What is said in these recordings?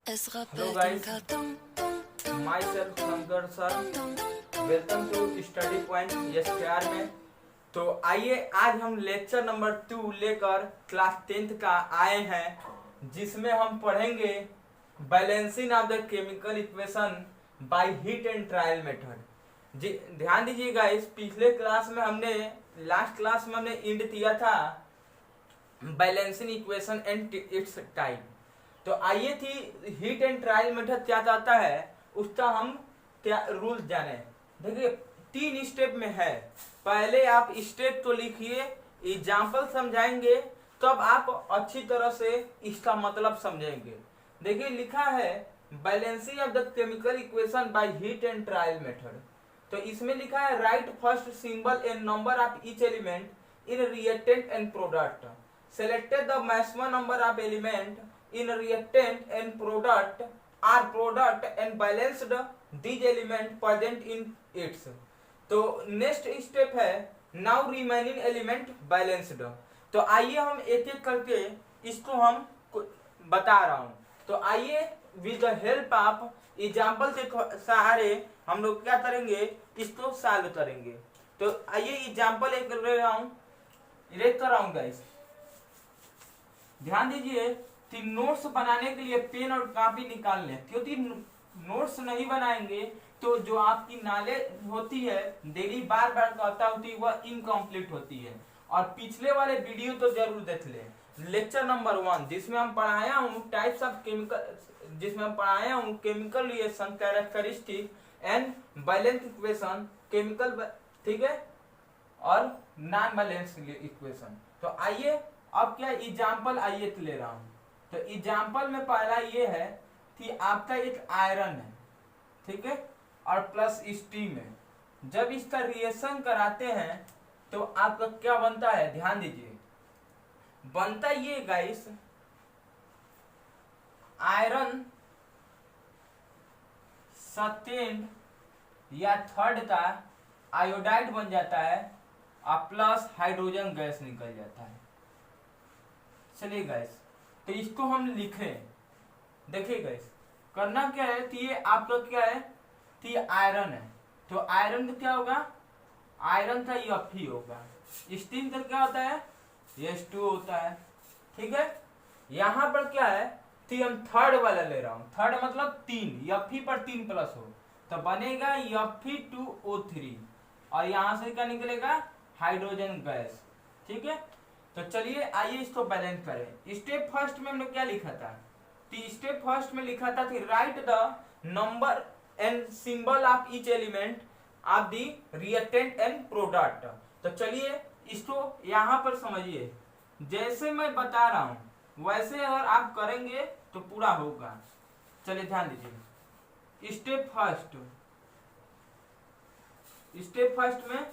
Hello guys, my self Shankar sir, welcome to study point SKR में। तो आइए आज हम लेक्चर नंबर 2 लेकर क्लास 10th का आए हैं, जिसमें हम पढ़ेंगे balancing of the chemical equation by hit and trial method. जी ध्यान दीजिए गाइस, पिछले क्लास में लास्ट क्लास में हमने इंड दिया था balancing equation and it's type. तो आइए थी हीट एंड ट्रायल मेथड क्या चाहता है उसका हम क्या रूल जाने। देखिए 3 स्टेप में है। पहले आप स्टेप तो लिखिए, एग्जाम्पल समझाएंगे, तब आप अच्छी तरह से इसका मतलब समझेंगे। देखिए लिखा है balancing of the chemical equation by hit and trial method. तो इसमें लिखा है right first symbol and number of each element in reactant and product, selected the maximum number of element in reactant and product and balanced these element present in its। तो next step है now remaining element balanced. तो आइए हम एक एक करके इसको हम बता रहा हूं। तो आइए with the help of example के सहारे हम लोग क्या करेंगे, इसको सॉल्व करेंगे। तो आइए एग्जांपल एक रेड कर रहा हूं गाइस, ध्यान दीजिए। नोट्स बनाने के लिए पेन और कॉपी निकाल लें, क्योंकि नोट्स नहीं बनाएंगे तो जो आपकी नॉलेज होती है डेली बार बार कहता होती है वह इनकम्प्लीट होती है। और पिछले वाले वीडियो तो जरूर देख लें, लेक्चर नंबर 1 जिसमें हम पढ़ाया हूँ टाइप्स ऑफ केमिकल, जिसमें हम पढ़ाया हूँ chemical reaction, characteristic and balance equation, chemical, ठीक है, और नॉन बैलेंस इक्वेशन। तो आइए अब क्या एग्जाम्पल आइए ले रहा हूं। तो एग्जाम्पल में पहला ये है कि आपका एक आयरन है, ठीक है, और प्लस स्टीम है। जब इसका रिएक्शन कराते हैं तो आपका क्या बनता है, ध्यान दीजिए, बनता ये गाइस, आयरन सेकेंड या थर्ड का आयोडाइड बन जाता है और प्लस हाइड्रोजन गैस निकल जाता है। चलिए गैस, तो इसको हम लिखें। देखिए गैस, करना क्या है कि ये आपका क्या है कि आयरन है, तो आयरन का क्या होगा, आयरन का F ही होगा। स्टीम का क्या होता है, H2 होता है, ठीक है। यहां पर क्या है कि हम थर्ड वाला ले रहा हूं, थर्ड मतलब 3, Fe पर 3 प्लस हो तो बनेगा Fe2O3, और यहां से क्या निकलेगा, हाइड्रोजन गैस, ठीक है। तो चलिए आइए इसको बैलेंस करें। स्टेप फर्स्ट में हमने क्या लिखा था, स्टेप फर्स्ट में लिखा था कि right the number and symbol of each element of the reactant and product. तो चलिए इसको यहां पर समझिए, जैसे मैं बता रहा हूं वैसे अगर आप करेंगे तो पूरा होगा। चलिए ध्यान दीजिए, स्टेप फर्स्ट में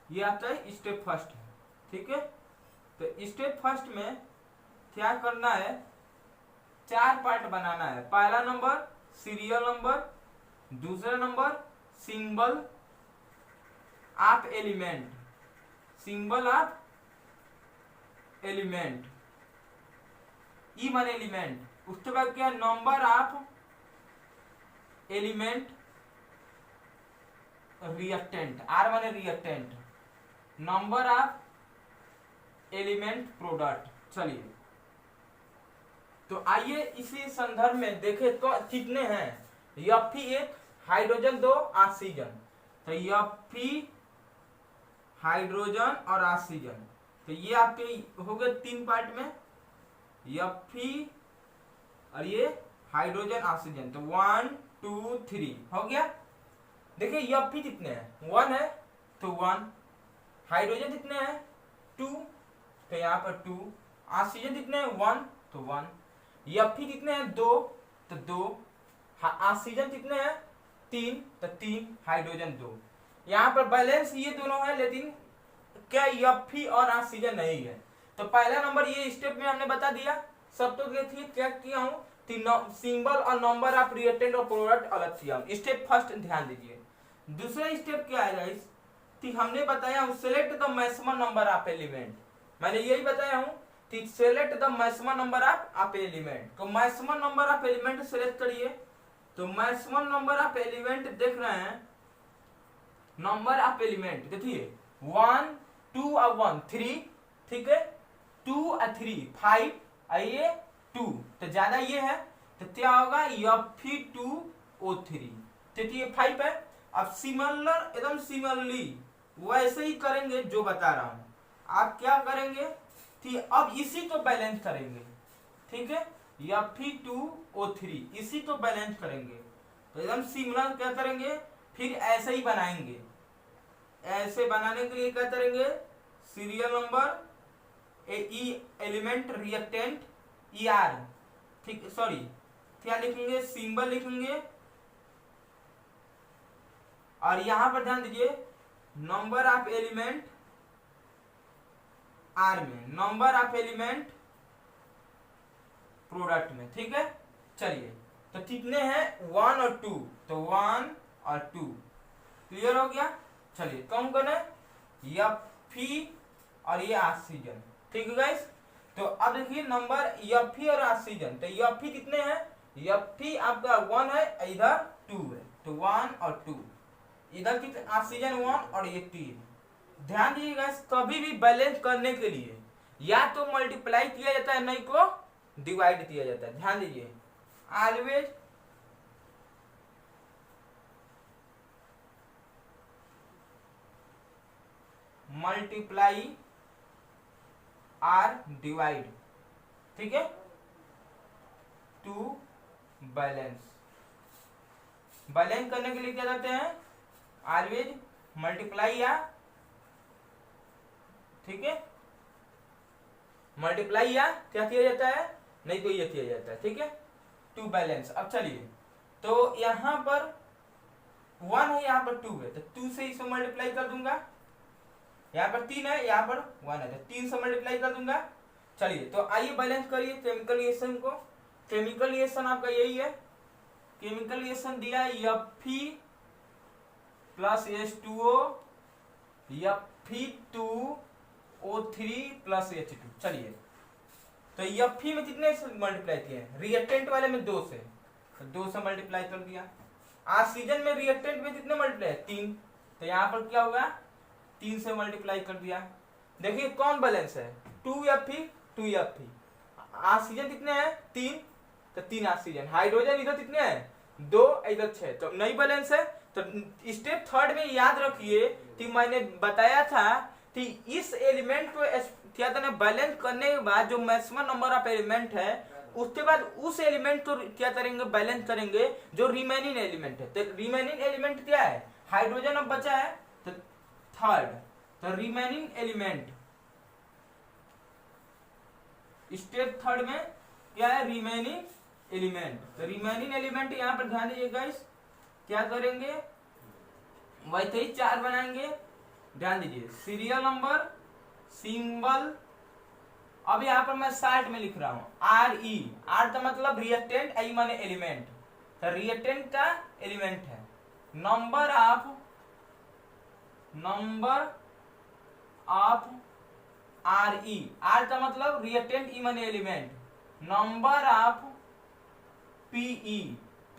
ये आता है स्टेप फर्स्ट है, ठीक है। तो स्टेप फर्स्ट में क्या करना है, 4 पार्ट बनाना है। पहला नंबर सीरियल नंबर, दूसरा number symbol of element, symbol of element, E one element, उसके बाद क्या number of element reactant, R1 है reactant, number of element product. चलिए तो आइए इसी संदर्भ में देखें तो कितने हैं, Fe 1, हाइड्रोजन 2, ऑक्सीजन। तो Fe, हाइड्रोजन और ऑक्सीजन, तो ये आपके हो गए 3 पार्ट में, Fe और ये हाइड्रोजन ऑक्सीजन। तो 1 2 3 हो गया। देखिए Fe कितने हैं, 1 है तो 1, हाइड्रोजन कितने हैं 2, तो यहाँ पर 2, ऑक्सीजन कितने हैं 1 तो 1, Fe कितने हैं 2 तो 2, ऑक्सीजन कितने हैं 3 तो 3, हाइड्रोजन 2। यहाँ पर बैलेंस ये दोनों है, लेकिन क्या Fe और ऑक्सीजन नहीं है। तो पहला नंबर ये स्टेप में हमने बता दिया, सब तो क्या किया हूँ, सिंबल और नंबर ऑफ रिएक्टेंट और प्रोडक्ट अलग किया हूँ। स्टेप फर्स्ट ध्यान दीजिए। दूसरा स्टेप क्या है गाइस, कि हमने बताया select the maximum number of element, मैंने यही बताया हूं कि select the maximum number of element. तो maximum number of element select करिए। तो मैक्सिमम नंबर ऑफ एलिमेंट देख रहे हैं, नंबर ऑफ एलिमेंट देखिए 1 2 और 1 3, ठीक है, 2 और 3 5, ये 2 तो ज्यादा ये है तो क्या होगा Fe2O3, ठीक है 5 है। अब सिमिलर एकदम सिमिलरली वैसे ही करेंगे जो बता रहा हूं। आप क्या करेंगे कि अब इसी को बैलेंस करेंगे, ठीक है, Fe2O3 इसी को बैलेंस करेंगे। तो एकदम सिमिलर क्या करेंगे, फिर ऐसे ही बनाएंगे। ऐसे बनाने के लिए क्या करेंगे, serial number element reactant ER, ठीक, सॉरी क्या लिखेंगे, सिंबल लिखेंगे। और यहां पर ध्यान दीजिए नंबर ऑफ एलिमेंट R में, नंबर ऑफ एलिमेंट प्रोडक्ट में, ठीक है। चलिए तो कितने हैं 1 और 2, तो 1 और 2 क्लियर हो गया। चलिए कौन कौन है, Fe और ये ऑक्सीजन, ठीक है गाइस। तो अब देखिए नंबर Fe और ऑक्सीजन, तो Fe कितने हैं, Fe आपका 1 है, इधर 2 है, तो 1 और 2, इधर कितने ऑक्सीजन 1 और ये 3। ध्यान दीजिए गाइस, कभी भी बैलेंस करने के लिए या तो मल्टीप्लाई किया जाता है, नहीं तो डिवाइड किया जाता है। ध्यान दीजिए ऑलवेज मल्टीप्लाई आर डिवाइड, ठीक है, टू बैलेंस। बैलेंस करने के लिए क्या करते हैं, ऑलवेज मल्टीप्लाई या, ठीक है, मल्टीप्लाई या क्या किया जाता है, नहीं तो ये किया जाता है, ठीक है, टू बैलेंस। अब चलिए तो यहां पर 1 है, यहां पर 2 है, तो 2 से इसको मल्टीप्लाई कर दूंगा। यहाँ पर 3 है, यहाँ पर 1 है, तो 3 से मल्टीप्लाई कर दूंगा। चलिए तो आइए बैलेंस करिए केमिकल रिएक्शन को। केमिकल रिएक्शन आपका यही है, केमिकल रिएक्शन दिया है Fe plus H2O, Fe2O3 plus H2। चलिए तो Fe में कितने से मल्टीप्लाई किए हैं, रिएक्टेंट वाले में 2 से, तो 2 से मल्टीप्लाई कर दिया। ऑक्सीजन में रिएक्टेंट में कितने मल्टीप्लाई, 3, तो यहाँ पर क्या होगा 3 से मल्टीप्लाई कर दिया। देखिए कौन बैलेंस है, 2Fe 2Fe। ऑक्सीजन कितने हैं 3, तो 3 ऑक्सीजन। हाइड्रोजन इधर कितने हैं 2, इधर 6, तो नहीं बैलेंस है। तो स्टेप 3 में याद रखिए कि मैंने बताया था कि इस एलिमेंट को क्या करना, बैलेंस करने के बाद जो मैक्सिमम नंबर ऑफ एलिमेंट है उसके बाद उस एलिमेंट को क्या करेंगे, बैलेंस करेंगे जो रिमेनिंग एलिमेंट है। तो रिमेनिंग एलिमेंट क्या है, हाइड्रोजन अब बचा है, तो 3rd, तो रिमेनिंग एलिमेंट स्टेप 3 में क्या है, रिमेनिंग एलिमेंट। तो रिमेनिंग एलिमेंट यहां पर ध्यान दीजिए गाइस, क्या करेंगे वैसे ही 4 बनाएंगे। ध्यान दीजिए सीरियल नंबर, सिंबल। अब यहां पर मैं शार्ट में लिख रहा हूं RE, R का मतलब रिएक्टेंट, I माने एलिमेंट, तो रिएक्टेंट का एलिमेंट है। नंबर ऑफ RE, R का मतलब रिएक्टेंट, E माने element. Number of PE,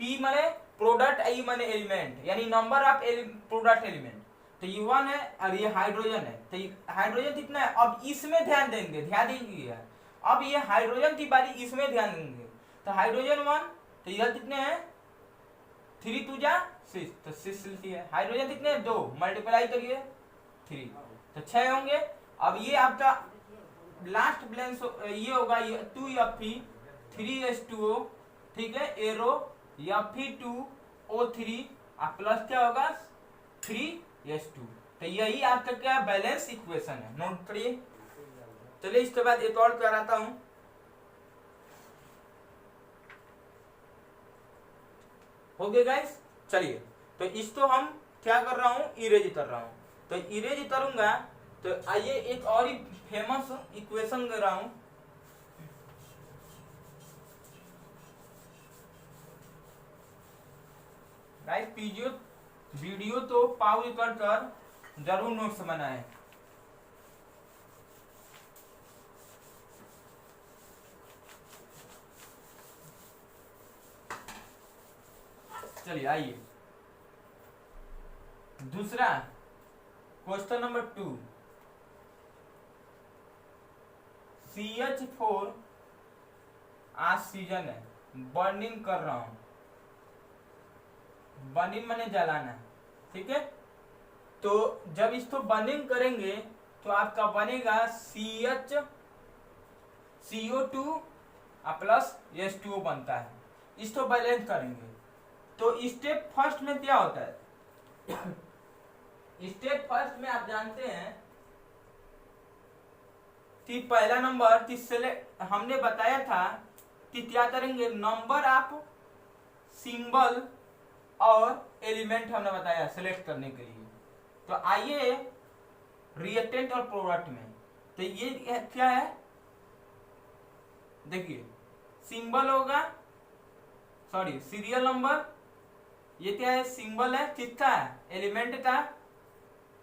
P माने प्रोडक्ट, I माने एलिमेंट, यानी नंबर ऑफ प्रोडक्ट एलिमेंट। तो ये 1 है और ये हाइड्रोजन है, तो हाइड्रोजन कितना है, अब इसमें ध्यान देंगे, ध्यान दीजिए। अब ये हाइड्रोजन की बारी, इसमें ध्यान देंगे। तो हाइड्रोजन 1, तो इधर कितने हैं 3 2 जा 6, तो 6 लिखिए। हाइड्रोजन कितने हैं 2, मल्टीप्लाई करिए 3, तो 6 होंगे। अब ये आपका लास्ट बैलेंस ये होगा 2Fe 3H2O, ठीक है, एरो Fe2O3 प्लस क्या होगा 3H2। तो यही आपका क्या बैलेंस इक्वेशन है, नोट करिए। चलिए इसके बाद एक और कराता हूं। हो गया गाइस। चलिए तो इसको हम क्या कर रहा हूं, इरेज कर रहा हूं। तो इरेज करूंगा तो आइए एक और ही फेमस इक्वेशन दे रहा हूं। गाइस वीडियो तो पॉज कर जरूर नोट्स बनाएं। चलिए आइए दूसरा क्वेश्चन नंबर 2। CH4 ऑक्सीजन है, बर्निंग कर रहा हूं, बर्निंग माने जलाना, ठीक है। तो जब इसको बर्निंग करेंगे तो आपका बनेगा CO2 प्लस H2O बनता है। इसको बैलेंस करेंगे तो स्टेप फर्स्ट में क्या होता है? स्टेप फर्स्ट में आप जानते हैं कि पहला नंबर कि सेलेक्ट, हमने बताया था कि क्या करेंगे, नंबर ऑफ सिंबल और एलिमेंट हमने बताया सेलेक्ट करने के लिए। तो आइए रिएक्टेंट और प्रोडक्ट में, तो ये क्या है, देखिए सिंबल होगा, सॉरी सीरियल नंबर, ये क्या है, सिंबल है, किसका है, एलिमेंट का,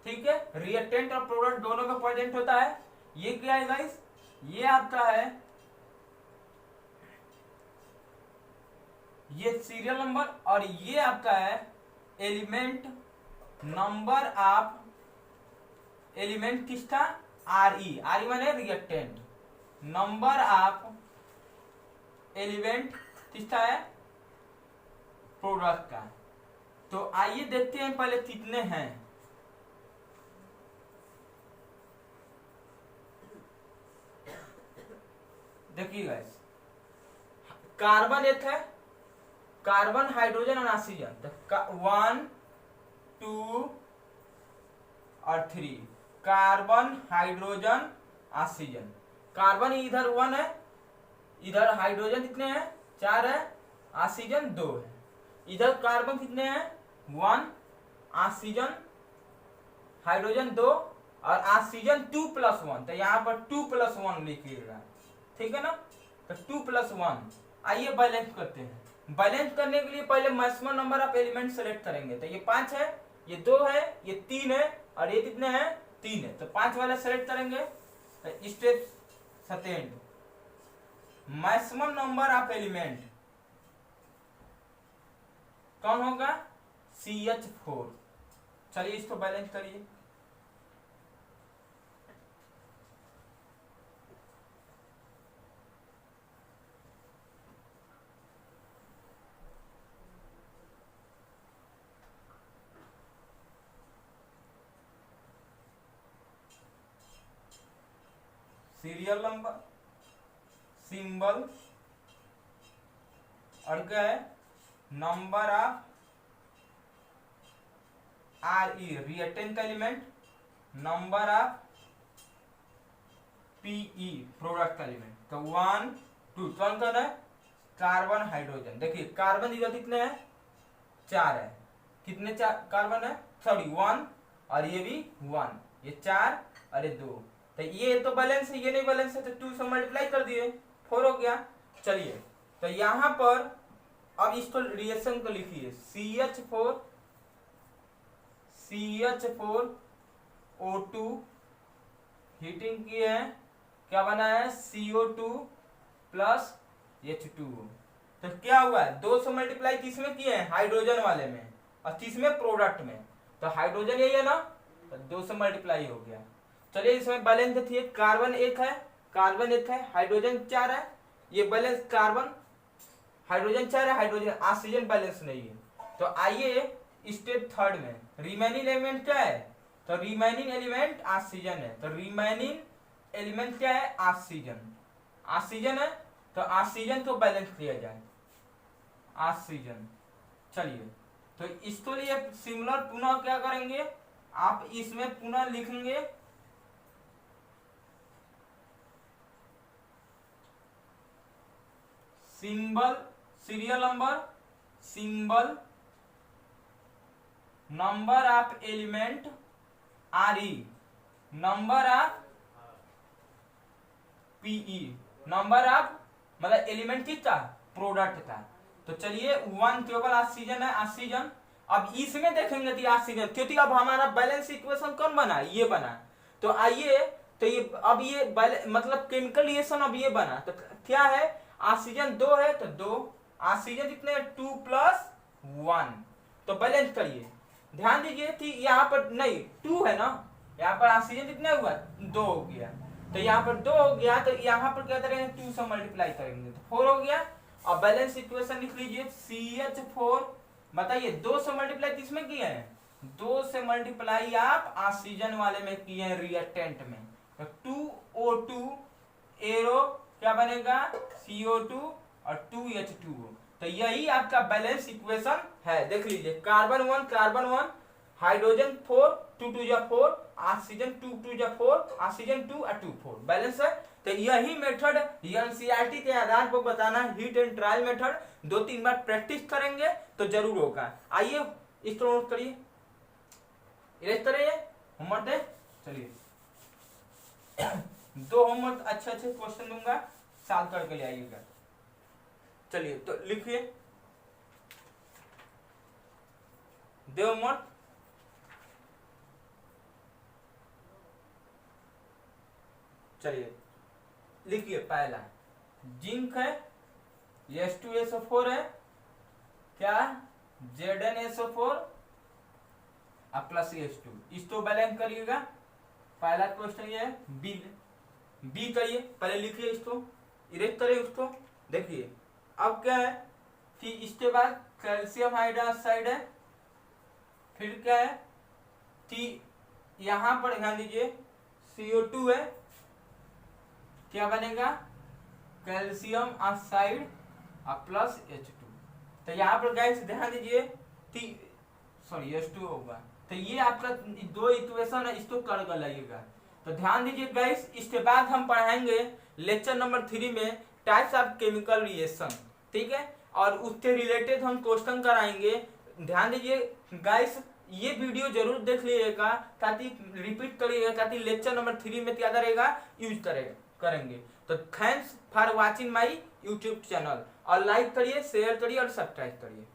ठीक है। रिएक्टेंट और प्रोडक्ट दोनों का प्रेजेंट होता है। ये क्या है गाइस, ये आपका है ये सीरियल नंबर, और ये आपका है एलिमेंट नंबर ऑफ एलिमेंट किसका, RE, RE माने रिएक्टेंट, नंबर ऑफ एलिमेंट किसका है, प्रोडक्ट का। तो आइए देखते हैं पहले कितने हैं। देखिए गाइस, कार्बन एक है, कार्बन हाइड्रोजन और ऑक्सीजन, 1 2 और 3, कार्बन हाइड्रोजन ऑक्सीजन। कार्बन इधर 1 है, इधर हाइड्रोजन कितने हैं, 4 है, ऑक्सीजन 2 है। इधर कार्बन कितने हैं, 1, ऑक्सीजन हाइड्रोजन 2 और ऑक्सीजन 2+1, तो यहाँ पर 2+1 लिखिएगा, ठीक है ना। तो 2+1। आइए बैलेंस करते हैं। बैलेंस करने के लिए पहले maximum number of element select करेंगे। तो ये 5 है, ये 2 है, ये 3 है और ये कितने हैं, 3 है। तो 5 वाला सेलेक्ट करेंगे। तो step second, maximum number of element कौन होगा, CH4। चलिए इसको बैलेंस करिए। सीरियल नंबर, सिंबल और क्या है, number of RE reactant element, number of PE product element. तो 1 2 कौन कर रहा है, कार्बन हाइड्रोजन। देखिए कार्बन इधर कितने हैं, 4 है, कितने 4 कार्बन है, सॉरी 1, और ये भी 1, ये 4 और ये 2। तो ये तो बैलेंस है, ये नहीं बैलेंस है, तो 2 से मल्टीप्लाई कर दिए, 4 हो गया। चलिए तो यहां पर अब इसको रिएक्शन को लिखिए, CH4 O2 हीटिंग किए हैं, क्या बना है, CO2 प्लस H2O। तो क्या हुआ है, 2 से मल्टीप्लाई किसमें किए हैं, हाइड्रोजन वाले में, और किसमें, प्रोडक्ट में। तो हाइड्रोजन यही है ना, तो 2 से मल्टीप्लाई हो गया। चलिए इसमें बैलेंस देखिए, कार्बन 1 है, कार्बन 1 है, हाइड्रोजन 4 है, ये बैलेंस, कार्बन हाइड्रोजन 4 है, हाइड्रोजन ऑक्सीजन बैलेंस नहीं है। तो आइए स्टेप थर्ड में, रिमेनिंग एलिमेंट क्या है, तो रिमेनिंग एलिमेंट ऑक्सीजन है। तो रिमेनिंग एलिमेंट क्या है, ऑक्सीजन, ऑक्सीजन है, तो ऑक्सीजन को बैलेंस किया जाए, ऑक्सीजन। चलिए तो इसके लिए सिमिलर पुनः क्या करेंगे, आप इसमें पुनः लिखेंगे symbol, serial number, symbol, number of element RE, number of PE, number of मतलब एलिमेंट किसका, प्रोडक्ट का। तो चलिए 1 केवल ऑक्सीजन है, ऑक्सीजन। अब इसमें देखेंगे कि ऑक्सीजन, क्योंकि अब हमारा बैलेंस इक्वेशन कौन बना, ये बना। तो आइए तो ये अब ये मतलब केमिकल रिएक्शन अब ये बना, तो क्या है, ऑक्सीजन 2 है, तो 2 ऑक्सीजन कितने, 2 प्लस 1। तो बैलेंस करिए, ध्यान दीजिए कि यहाँ पर नहीं 2 है ना, यहाँ पर ऑक्सीजन कितना हुआ 2 हो गया, तो यहाँ पर 2 हो गया, तो यहाँ पर क्या करेंगे 2 से मल्टीप्लाई करेंगे तो 4 हो गया। और बैलेंस इक्वेशन लिख लीजिए CH4, बताइए 2 से मल्टीप्लाई किसमें किए हैं, 2 से मल्टीप्लाई आप ऑक्सीजन वाले में किए हैं रिएक्टेंट में, तो 2O2 एरो क्या बनेगा CO2 और 2H2O। तो यही आपका बैलेंस इक्वेशन है, देख लीजिए कार्बन 1 हाइड्रोजन 4 2 2 जा 4, ऑक्सीजन 2 2 जा 4, ऑक्सीजन 2 और 2 4 बैलेंस है। तो यही मेथड एनसीईआरटी के आधार पर बताना, heat and trial method 2-3 bar practice करेंगे तो जरूर होगा। आइए इसको नोट करिए, इरेज करिए, होमवर्क दे, चलिए 2 होमवर्क अच्छे अच्छे क्वेश्चन दूंगा, साल करके ले आइएगा। चलिए तो लिखिए दे होमवर्क, चलिए लिखिए पहला जिंक है, H2SO4 है, क्या ZnSO4 और प्लस H2, इसको बैलेंस करिएगा। पहला क्वेश्चन ये है, बी करिए, पहले लिखिए इसको, इरेज करिए उसको। देखिए अब क्या है कि इसके बाद कैल्शियम हाइड्रोक्साइड है, फिर क्या है कि यहां पर ध्यान दीजिए CO2 है, क्या बनेगा कैल्शियम ऑक्साइड और प्लस H2। तो यहाँ पर गाइस ध्यान दीजिए सॉरी H2 होगा, तो ये आपका 2 इक्वेशन है, इसको कर लाइएगा। तो ध्यान दीजिए गाइस, इसके बाद हम पढ़ाएंगे लेक्चर नंबर 3 में टाइप्स ऑफ केमिकल रिएक्शन, ठीक है, और उससे रिलेटेड हम क्वेश्चन कराएंगे। ध्यान दीजिए गाइस, ये वीडियो जरूर देख लीजिएगा ताकि रिपीट करिएगा, ताकि लेक्चर नंबर 3 में क्या करेगा यूज करेंगे। तो thanks for watching my YouTube channel, और लाइक करिए, शेयर करिए और सब्सक्राइब करिए।